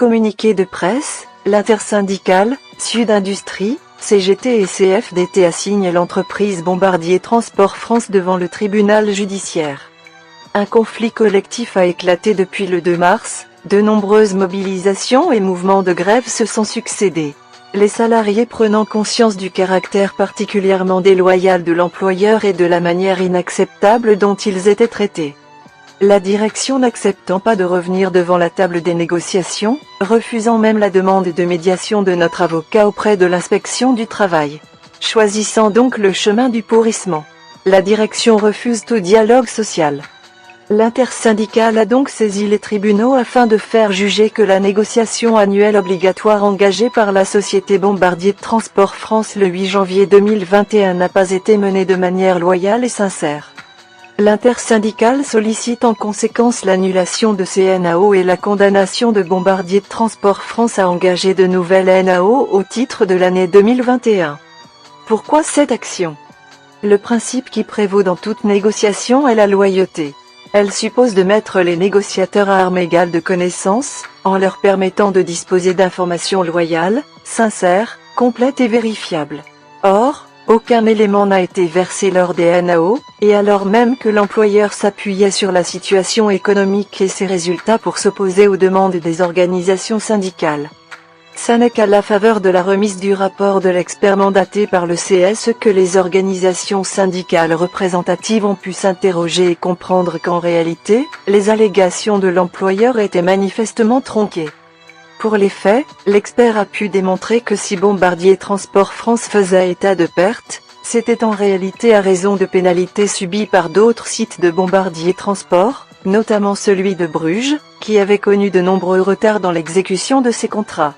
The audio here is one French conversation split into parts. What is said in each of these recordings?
communiqué de presse, l'intersyndicale, Sud Industrie, CGT et CFDT assignent l'entreprise Bombardier Transport France devant le tribunal judiciaire. Un conflit collectif a éclaté depuis le 2 mars, de nombreuses mobilisations et mouvements de grève se sont succédés. Les salariés prenant conscience du caractère particulièrement déloyal de l'employeur et de la manière inacceptable dont ils étaient traités. La direction n'acceptant pas de revenir devant la table des négociations, refusant même la demande de médiation de notre avocat auprès de l'inspection du travail. Choisissant donc le chemin du pourrissement. La direction refuse tout dialogue social. L'intersyndicale a donc saisi les tribunaux afin de faire juger que la négociation annuelle obligatoire engagée par la société Bombardier Transport France le 8 janvier 2021 n'a pas été menée de manière loyale et sincère. L'intersyndicale sollicite en conséquence l'annulation de ces NAO et la condamnation de Bombardier Transport France à engager de nouvelles NAO au titre de l'année 2021. Pourquoi cette action? Le principe qui prévaut dans toute négociation est la loyauté. Elle suppose de mettre les négociateurs à armes égales de connaissances, en leur permettant de disposer d'informations loyales, sincères, complètes et vérifiables. Or, aucun élément n'a été versé lors des NAO, et alors même que l'employeur s'appuyait sur la situation économique et ses résultats pour s'opposer aux demandes des organisations syndicales. Ce n'est qu'à la faveur de la remise du rapport de l'expert mandaté par le CS que les organisations syndicales représentatives ont pu s'interroger et comprendre qu'en réalité, les allégations de l'employeur étaient manifestement tronquées. Pour les faits, l'expert a pu démontrer que si Bombardier Transport France faisait état de pertes, c'était en réalité à raison de pénalités subies par d'autres sites de Bombardier Transport, notamment celui de Bruges, qui avait connu de nombreux retards dans l'exécution de ses contrats.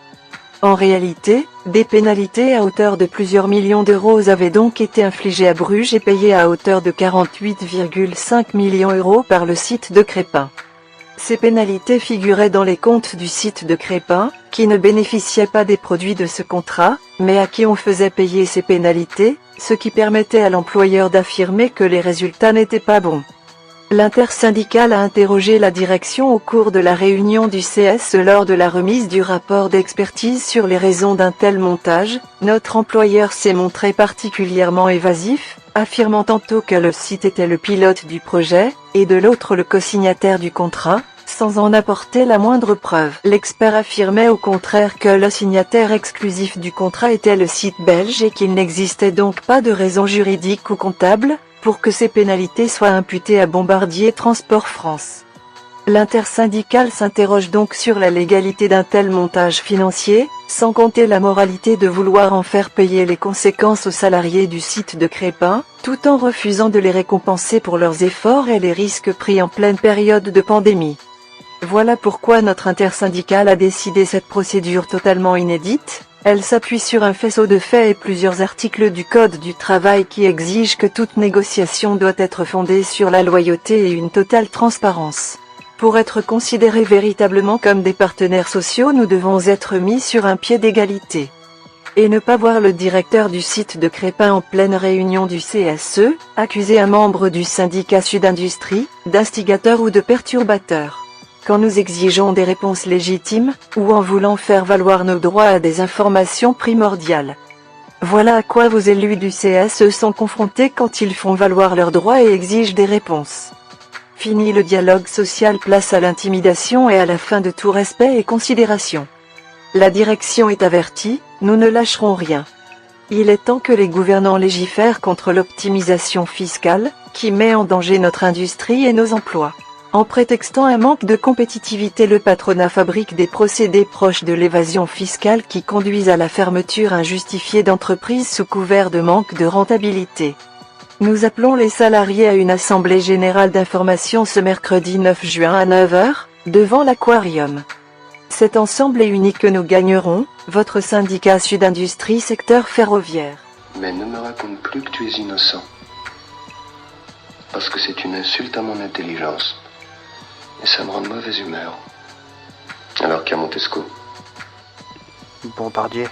En réalité, des pénalités à hauteur de plusieurs millions d'euros avaient donc été infligées à Bruges et payées à hauteur de 48,5 millions d'euros par le site de Crespin. Ces pénalités figuraient dans les comptes du site de Crespin, qui ne bénéficiait pas des produits de ce contrat, mais à qui on faisait payer ces pénalités, ce qui permettait à l'employeur d'affirmer que les résultats n'étaient pas bons. L'intersyndicale a interrogé la direction au cours de la réunion du CS lors de la remise du rapport d'expertise sur les raisons d'un tel montage. Notre employeur s'est montré particulièrement évasif, affirmant tantôt que le site était le pilote du projet, et de l'autre le co-signataire du contrat, sans en apporter la moindre preuve. L'expert affirmait au contraire que le signataire exclusif du contrat était le site belge et qu'il n'existait donc pas de raison juridique ou comptable pour que ces pénalités soient imputées à Bombardier Transport France. L'intersyndicale s'interroge donc sur la légalité d'un tel montage financier, sans compter la moralité de vouloir en faire payer les conséquences aux salariés du site de Crespin, tout en refusant de les récompenser pour leurs efforts et les risques pris en pleine période de pandémie. Voilà pourquoi notre intersyndicale a décidé cette procédure totalement inédite. Elle s'appuie sur un faisceau de faits et plusieurs articles du Code du travail qui exigent que toute négociation doit être fondée sur la loyauté et une totale transparence. Pour être considérés véritablement comme des partenaires sociaux, nous devons être mis sur un pied d'égalité. Et ne pas voir le directeur du site de Crespin en pleine réunion du CSE, accuser un membre du syndicat Sud Industrie, d'instigateur ou de perturbateur. Quand nous exigeons des réponses légitimes, ou en voulant faire valoir nos droits à des informations primordiales. Voilà à quoi vos élus du CSE sont confrontés quand ils font valoir leurs droits et exigent des réponses. Fini le dialogue social, place à l'intimidation et à la fin de tout respect et considération. La direction est avertie, nous ne lâcherons rien. Il est temps que les gouvernants légifèrent contre l'optimisation fiscale, qui met en danger notre industrie et nos emplois. En prétextant un manque de compétitivité, le patronat fabrique des procédés proches de l'évasion fiscale qui conduisent à la fermeture injustifiée d'entreprises sous couvert de manque de rentabilité. Nous appelons les salariés à une assemblée générale d'information ce mercredi 9 juin à 9 h, devant l'Aquarium. C'est ensemble et unique que nous gagnerons, votre syndicat Sud Industrie secteur ferroviaire. Mais ne me raconte plus que tu es innocent. Parce que c'est une insulte à mon intelligence. Et ça me rend de mauvaise humeur. Alors qu'à Montesco. Bombardier.